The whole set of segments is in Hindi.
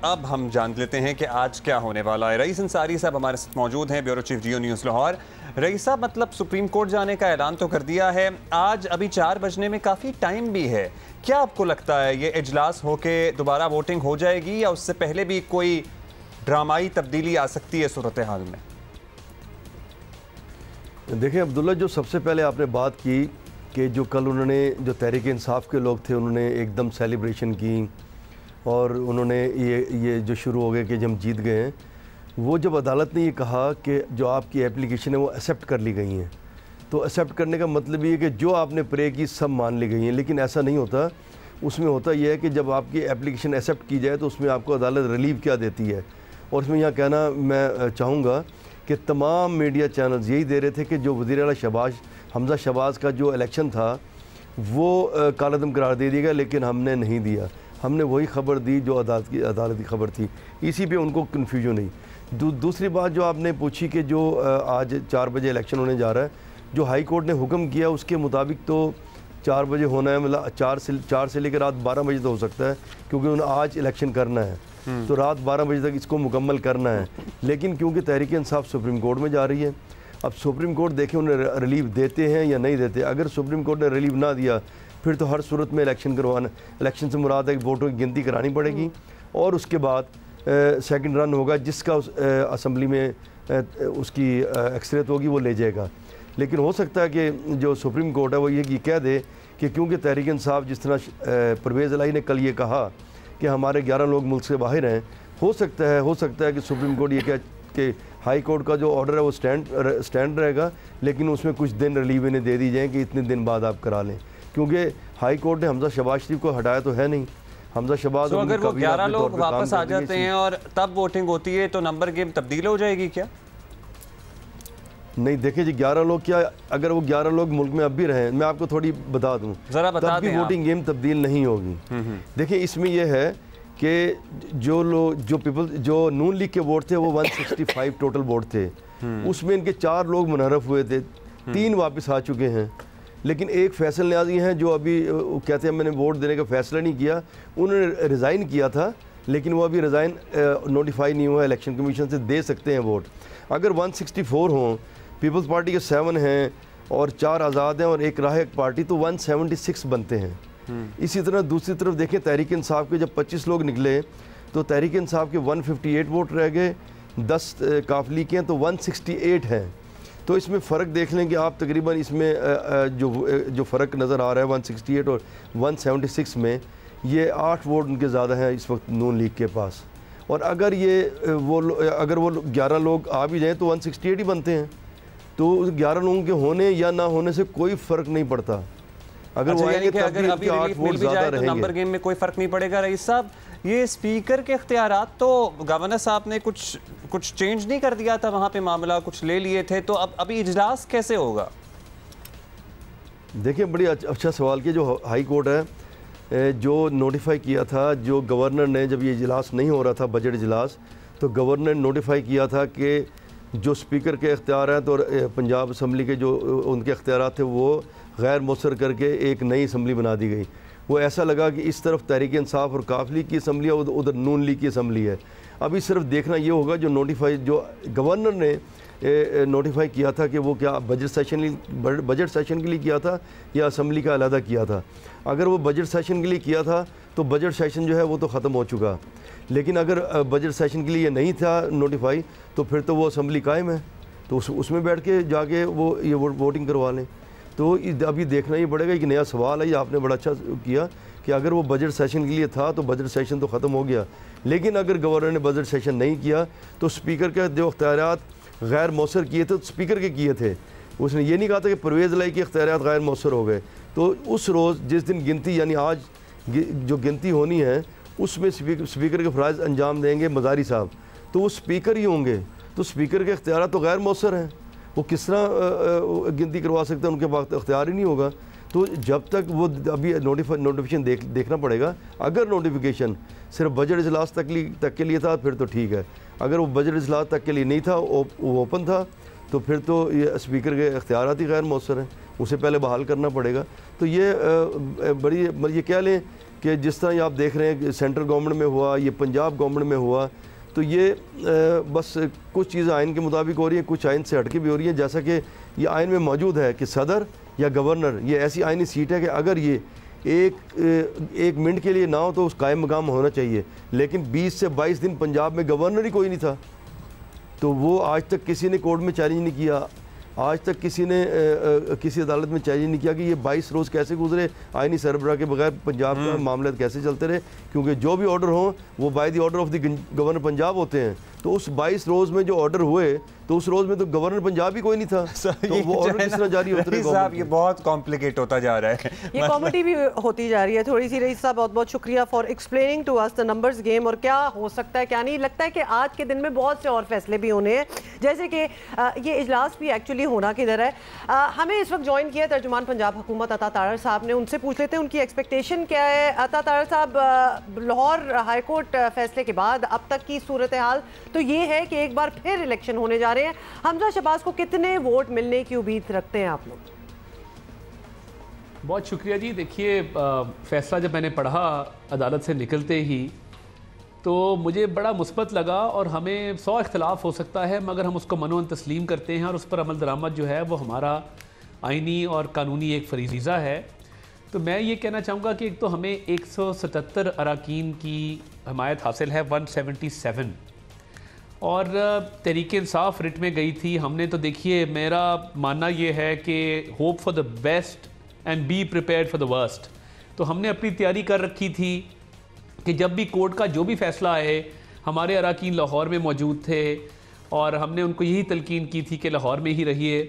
अब हम जान लेते हैं कि आज क्या होने वाला है। रईस अंसारी साहब हमारे साथ मौजूद हैं, ब्यूरो चीफ जियो न्यूज़ लाहौर। रईस साहब, मतलब सुप्रीम कोर्ट जाने का ऐलान तो कर दिया है, आज अभी 4 बजने में काफ़ी टाइम भी है। क्या आपको लगता है ये इजलास होके दोबारा वोटिंग हो जाएगी या उससे पहले भी कोई ड्रामाई तब्दीली आ सकती है सूरत हाल में? देखिए अब्दुल्ला, जो सबसे पहले आपने बात की कि जो कल उन्होंने जो तहरीक इंसाफ के लोग थे उन्होंने एकदम सेलिब्रेशन की और उन्होंने ये जो शुरू हो गए कि हम जीत गए हैं, वो जब अदालत ने ये कहा कि जो आपकी एप्लीकेशन है वो एक्सेप्ट कर ली गई हैं, तो एक्सेप्ट करने का मतलब ये है कि जो आपने प्रे की सब मान ली गई हैं। लेकिन ऐसा नहीं होता। उसमें होता यह है कि जब आपकी एप्लीकेशन एक्सेप्ट की जाए तो उसमें आपको अदालत रिलीव क्या देती है। और उसमें यहाँ कहना मैं चाहूँगा कि तमाम मीडिया चैनल्स यही दे रहे थे कि जो वज़ीर आला हमज़ा शहबाज का जो इलेक्शन था वो कालअदम करार दे दिया गया, लेकिन हमने नहीं दिया। हमने वही ख़बर दी जो अदालत की ख़बर थी। इसी पे उनको कन्फ्यूजन नहीं। दूसरी बात जो आपने पूछी कि जो आज 4 बजे इलेक्शन होने जा रहा है, जो हाई कोर्ट ने हुक्म किया उसके मुताबिक तो 4 बजे होना है, मतलब 4 से लेकर रात 12 बजे तो हो सकता है, क्योंकि उन्हें आज इलेक्शन करना है तो रात 12 बजे तक इसको मुकम्मल करना है। लेकिन क्योंकि तहरीक इंसाफ सुप्रीम कोर्ट में जा रही है, अब सुप्रीम कोर्ट देखें उन्हें रिलीव देते हैं या नहीं देते। अगर सुप्रीम कोर्ट ने रिलीव ना दिया फिर तो हर सूरत में इलेक्शन से मुराद है कि वोटों की गिनती करानी पड़ेगी और उसके बाद सेकंड रन होगा, जिसका असम्बली में उसकी अक्सरियत होगी वो ले जाएगा। लेकिन हो सकता है कि जो सुप्रीम कोर्ट है वो ये कह दे कि क्योंकि तहरीक इंसाफ, जिस तरह परवेज़ इलाही ने कल ये कहा कि हमारे 11 लोग मुल्क से बाहर हैं, हो सकता है कि सुप्रीम कोर्ट ये कहे कि हाई कोर्ट का जो ऑर्डर है वो स्टैंड रहेगा, लेकिन उसमें कुछ दिन रिलीव इन्हें दे दी जाए कि इतने दिन बाद आप करा लें, क्योंकि हाई कोर्ट ने हमज़ा शहबाज शरीफ को हटाया तो है नहीं। हमज़ा शहबाज तो अगर वो 11 लोग वापस आ जाते हैं और तब वोटिंग होती है तो नंबर गेम तब्दील हो जाएगी क्या? नहीं, देखिए जी, 11 लोग क्या, अगर वो 11 लोग मुल्क में अब भी रहे, मैं आपको थोड़ी बता दूं, तब भी वोटिंग गेम तब्दील नहीं होगी। देखिए इसमें यह है कि जो नून लीग के वोट थे वो 165 टोटल वोट थे, उसमें इनके 4 लोग मुनहरफ हुए थे, 3 वापस आ चुके हैं। लेकिन एक फैसल न्याजी हैं जो अभी कहते हैं मैंने वोट देने का फैसला नहीं किया, उन्होंने रिज़ाइन किया था, लेकिन वो अभी रिज़ाइन नोटिफाई नहीं हुआ, इलेक्शन कमीशन से दे सकते हैं वोट। अगर 164 हों, पीपल्स पार्टी के 7 हैं और 4 आज़ाद हैं और एक राहक पार्टी, तो 176 बनते हैं। इसी तरह दूसरी तरफ देखें, तहरीक इंसाफ के जब 25 लोग निकले तो तहरीक इंसाफ के 158 वोट रह गए, 10 काफली के हैं तो 168 हैं। तो इसमें फ़र्क देख लें कि आप तकरीबन इसमें जो फ़र्क नज़र आ रहा है 168 और 176 में, ये 8 वोट उनके ज़्यादा हैं इस वक्त नून लीग के पास। और अगर अगर वो 11 लोग आ भी जाएँ तो 168 ही बनते हैं, तो 11 लोगों के होने या ना होने से कोई फ़र्क नहीं पड़ता। अगर वो आएंगे तब भी अभी 8 वोट ज़्यादा रहेंगे, नंबर गेम में कोई फ़र्क नहीं पड़ेगा। रईस साहब, ये स्पीकर के इख्तियारात तो गवर्नर साहब ने कुछ चेंज नहीं कर दिया था, वहाँ पे मामला कुछ ले लिए थे, तो अब अभी इजलास कैसे होगा? देखिए बड़ी अच्छा सवाल किया। जो हाई कोर्ट है जो नोटिफाई किया था, जो गवर्नर ने, जब ये इजलास नहीं हो रहा था बजट इजलास, तो गवर्नर ने नोटिफाई किया था कि जो स्पीकर के इख्तियार हैं तो पंजाब असम्बली के जो उनके इख्तियारात थे वो गैर मौसर करके एक नई असम्बली बना दी गई। वो ऐसा लगा कि इस तरफ तहरीक इंसाफ और काफली की असम्बली है, उधर नून लीग की असम्बली है। अभी सिर्फ देखना ये होगा जो गवर्नर ने नोटिफाई किया था कि वो क्या बजट सेशन के लिए किया था या असम्बली का अलहदा किया था। अगर वो बजट सेशन के लिए किया था तो बजट सेशन जो है वो तो ख़त्म हो चुका, लेकिन अगर बजट सेशन के लिए नहीं था नोटिफाई तो फिर तो वो असम्बली कायम है, तो उसमें बैठ के जाके वो ये वोटिंग करवा लें। तो अभी देखना ही पड़ेगा। एक नया सवाल है, ये आपने बड़ा अच्छा किया कि अगर वो बजट सेशन के लिए था तो बजट सेशन तो ख़त्म हो गया, लेकिन अगर गवर्नर ने बजट सेशन नहीं किया तो स्पीकर के जो इख्तियारात गैर मौसर किए थे तो स्पीकर के किए थे। उसने ये नहीं कहा था कि परवेज़ इलाही के इख्तियारात गैर मौसर हो गए। तो उस रोज़ जिस दिन गिनती, यानी आज जो गिनती होनी है, उसमें स्पीकर के फ़राइज़ अंजाम देंगे मज़ारी साहब, तो वो स्पीकर ही होंगे। तो स्पीकर के इख्तियारात तो गैर मौसर हैं, वो किस तरह गिनती करवा सकते हैं, उनके पास इख्तियार ही नहीं होगा। तो जब तक वो अभी नोटिफिकेशन देखना पड़ेगा। अगर नोटिफिकेशन सिर्फ बजट इजलास तक के लिए था फिर तो ठीक है, अगर वो बजट इजलास तक के लिए नहीं था, वो ओपन था, तो फिर तो ये स्पीकर के इख्तियारात ही गैर मौसर हैं, उसे पहले बहाल करना पड़ेगा। तो ये बड़ी ये कह लें कि जिस तरह ये आप देख रहे हैं कि सेंट्रल गवर्नमेंट में हुआ, ये पंजाब गवर्नमेंट में हुआ, तो ये बस कुछ चीज़ें आइन के मुताबिक हो रही हैं, कुछ आइन से हटके भी हो रही हैं। जैसा कि ये आइन में मौजूद है कि सदर या गवर्नर ये ऐसी आइनी सीट है कि अगर ये एक मिनट के लिए ना हो तो उस कायम मकाम होना चाहिए। लेकिन 20 से 22 दिन पंजाब में गवर्नर ही कोई नहीं था, तो वो आज तक किसी ने कोर्ट में चैलेंज नहीं किया, आज तक किसी ने किसी अदालत में चैलेंज नहीं किया कि ये 22 रोज़ कैसे गुजरे आइनी सरबराह के बगैर, पंजाब का मामले कैसे चलते रहे। क्योंकि जो भी ऑर्डर हों वो by the order of the governor Punjab होते हैं। तो उस 22 रोज़ में जो ऑर्डर हुए तो उस रोज़ में तो गवर्नर पंजाब ही कोई नहीं था, तो वो ऑर्डर किस तरह जारी होते रहे? ये बहुत कॉम्प्लिकेट होता जा रहा है, ये कॉमेडी भी होती जा रही है थोड़ी सी। रईस साहब बहुत बहुत शुक्रिया for explaining to us the numbers game, और क्या हो सकता है क्या नहीं। लगता है कि आज के दिन में बहुत से और फैसले भी होने हैं, जैसे कि ये इजलास भी एक्चुअली होना किधर है। हमें इस वक्त ज्वाइन किया तर्जुमान पंजाब हुकूमत अता तारड़ साहब ने, उनसे पूछ लेते हैं उनकी एक्सपेक्टेशन क्या है। अता तारड़ साहब, लाहौर हाई कोर्ट फैसले के बाद अब तक की सूरत हाल तो ये है कि एक बार फिर इलेक्शन होने जा रहे हैं। हमजा शहबाज को कितने वोट मिलने की उम्मीद रखते हैं आप लोग? बहुत शुक्रिया जी। देखिए, फैसला जब मैंने पढ़ा अदालत से निकलते ही तो मुझे बड़ा मुस्बत लगा, और हमें 100 इख्तलाफ हो सकता है मगर हम उसको मनोन तस्लीम करते हैं और उस पर अमल दरामद जो है वो हमारा आइनी और कानूनी एक फरीज़ा है। तो मैं ये कहना चाहूँगा कि एक तो हमें 177 अरकान की हमायत हासिल है, 177, और तहरीक इंसाफ रिट में गई थी। हमने तो देखिए, मेरा मानना ये है कि hope for the best and be prepared for the worst. तो हमने अपनी तैयारी कर रखी थी कि जब भी कोर्ट का जो भी फ़ैसला आए, हमारे अरकान लाहौर में मौजूद थे और हमने उनको यही तलकीन की थी कि लाहौर में ही रहिए।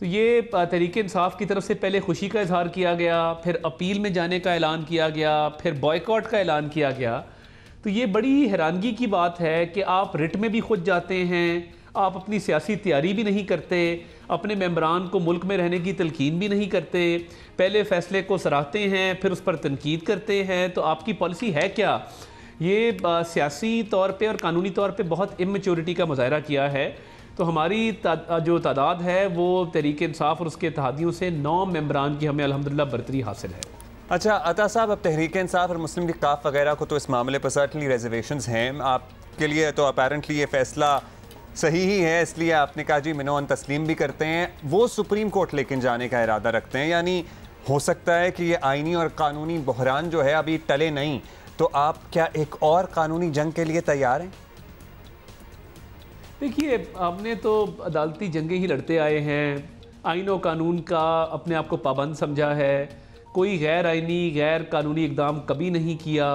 तो ये तहरीक इंसाफ की तरफ से पहले खुशी का इजहार किया गया, फिर अपील में जाने का ऐलान किया गया, फिर बॉयकॉट का ऐलान किया गया। तो ये बड़ी हैरानगी की बात है कि आप रिट में भी खुद जाते हैं, आप अपनी सियासी तैयारी भी नहीं करते, अपने मेंबरान को मुल्क में रहने की तलकीन भी नहीं करते, पहले फ़ैसले को सराहते हैं फिर उस पर तनकीद करते हैं। तो आपकी पॉलिसी है क्या? ये सियासी तौर पे और कानूनी तौर पे बहुत इमेच्योरिटी का मुजाहरा किया है। तो हमारी जो तादाद है वो तहरीक इंसाफ और उसके इत्तेहादियों से 9 मेंबरान की हमें अल्हम्दुलिल्लाह बरतरी हासिल है। अच्छा अता साहब, अब तहरीक इंसाफ और मुस्लिम लीग काफ वगैरह को तो इस मामले पर सर्टनली रिजर्वेशंस हैं, आपके लिए तो अपेरेंटली ये फैसला सही ही है, इसलिए आपने कहा जी मिनोन तस्लीम भी करते हैं। वो सुप्रीम कोर्ट लेकिन जाने का इरादा रखते हैं, यानी हो सकता है कि ये आइनी और कानूनी बहरान जो है अभी टले नहीं, तो आप क्या एक और कानूनी जंग के लिए तैयार हैं? देखिए, हमने तो अदालती जंगें ही लड़ते आए हैं, आइन और कानून का अपने आप को पाबंद समझा है, कोई गैर आइनी गैर कानूनी इकदाम कभी नहीं किया।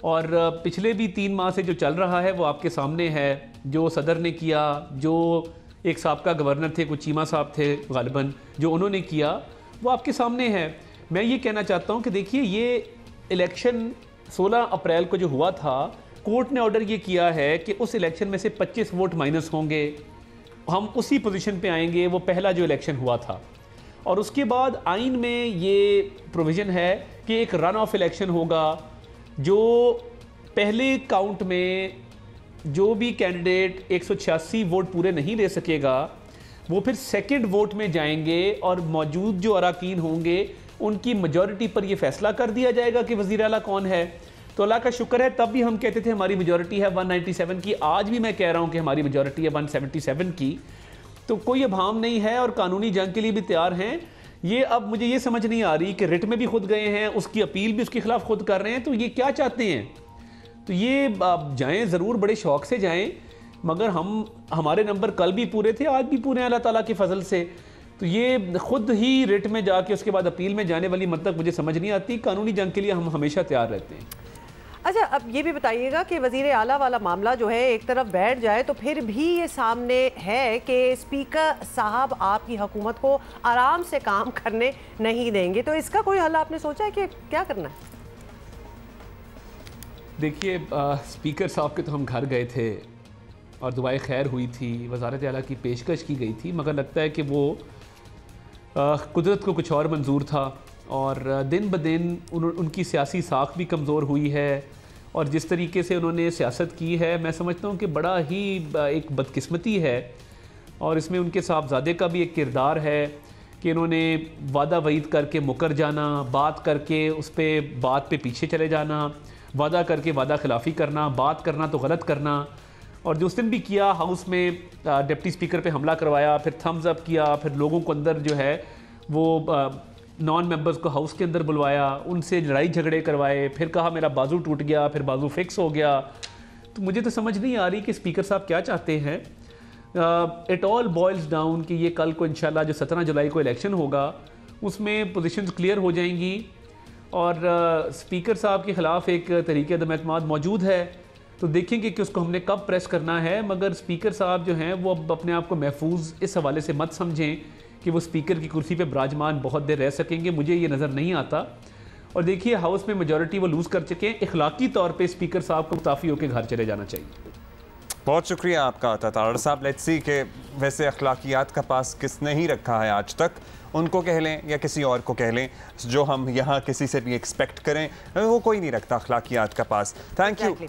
और पिछले भी 3 माह से जो चल रहा है वो आपके सामने है, जो सदर ने किया, जो एक साबका गवर्नर थे, कुछ चीमा साहब थे गालिबन, जो उन्होंने किया वो आपके सामने है। मैं ये कहना चाहता हूँ कि देखिए, ये इलेक्शन 16 अप्रैल को जो हुआ था, कोर्ट ने ऑर्डर ये किया है कि उस इलेक्शन में से 25 वोट माइनस होंगे, हम उसी पोजीशन पे आएंगे वो पहला जो इलेक्शन हुआ था। और उसके बाद आइन में ये प्रोविज़न है कि एक रन ऑफ इलेक्शन होगा, जो पहले काउंट में जो भी कैंडिडेट 186 वोट पूरे नहीं ले सकेगा वो फिर सेकंड वोट में जाएंगे और मौजूद जो अरकान होंगे उनकी मेजॉरिटी पर ये फैसला कर दिया जाएगा कि वज़ीर आला कौन है। तो अल्लाह का शुक्र है, तब भी हम कहते थे हमारी मेजॉरिटी है 197 की, आज भी मैं कह रहा हूँ कि हमारी मेजॉरिटी है 177 की। तो कोई अभाम नहीं है और कानूनी जंग के लिए भी तैयार हैं। ये अब मुझे ये समझ नहीं आ रही कि रिट में भी खुद गए हैं, उसकी अपील भी उसके खिलाफ खुद कर रहे हैं, तो ये क्या चाहते हैं? तो ये जाएं, ज़रूर बड़े शौक़ से जाएं, मगर हमारे नंबर कल भी पूरे थे, आज भी पूरे हैं अल्लाह ताला के फजल से। तो ये खुद ही रिट में जाके उसके बाद अपील में जाने वाली मतलब मुझे समझ नहीं आती। कानूनी जंग के लिए हम हमेशा तैयार रहते हैं। अच्छा, अब ये भी बताइएगा कि वज़ीर आला वाला मामला जो है एक तरफ बैठ जाए तो फिर भी ये सामने है कि स्पीकर साहब आपकी हुकूमत को आराम से काम करने नहीं देंगे, तो इसका कोई हल आपने सोचा है कि क्या करना है? देखिए, स्पीकर साहब के तो हम घर गए थे और दुआए खैर हुई थी, वज़ारत आला की पेशकश की गई थी, मगर लगता है कि वो कुदरत को कुछ और मंजूर था और दिन ब दिन उनकी सियासी साख भी कमज़ोर हुई है। और जिस तरीके से उन्होंने सियासत की है, मैं समझता हूँ कि बड़ा ही एक बदकिस्मती है और इसमें उनके साहबजादे का भी एक किरदार है कि इन्होंने वादा वईद करके मुकर जाना, बात करके उस पर बात पे पीछे चले जाना, वादा करके वादा खिलाफ़ी करना, बात करना तो गलत करना। और जो उस दिन भी किया, हाउस में डिप्टी स्पीकर पे हमला करवाया, फिर थम्स अप किया, फिर लोगों को अंदर जो है वो नॉन मेंबर्स को हाउस के अंदर बुलवाया, उनसे लड़ाई झगड़े करवाए, फिर कहा मेरा बाजू टूट गया, फिर बाजू फिक्स हो गया। तो मुझे तो समझ नहीं आ रही कि स्पीकर साहब क्या चाहते हैं। इट ऑल बॉयल्स डाउन कि ये कल को इंशाल्लाह जो 17 जुलाई को इलेक्शन होगा उसमें पोजीशंस क्लियर हो जाएंगी और स्पीकर साहब के ख़िलाफ़ एक तरीके अदम एतमाद मौजूद है। तो देखेंगे कि उसको हमने कब प्रेस करना है, मगर स्पीकर साहब जो हैं वो अब अपने आप को महफूज इस हवाले से मत समझें कि वो स्पीकर की कुर्सी पे विराजमान बहुत देर रह सकेंगे, मुझे ये नज़र नहीं आता। और देखिए हाउस में मेजॉरिटी वो लूज़ कर चुके हैं, इखलाकी तौर पे स्पीकर साहब को मुताफ़ी होकर घर चले जाना चाहिए। बहुत शुक्रिया आपका तातार साहब। लेट्स सी के वैसे अखलाकियात का पास किसने ही रखा है आज तक, उनको कह लें या किसी और को कह लें, जो हम यहाँ किसी से भी एक्सपेक्ट करें वो कोई नहीं रखता अखलाकियात का पास। Thank you.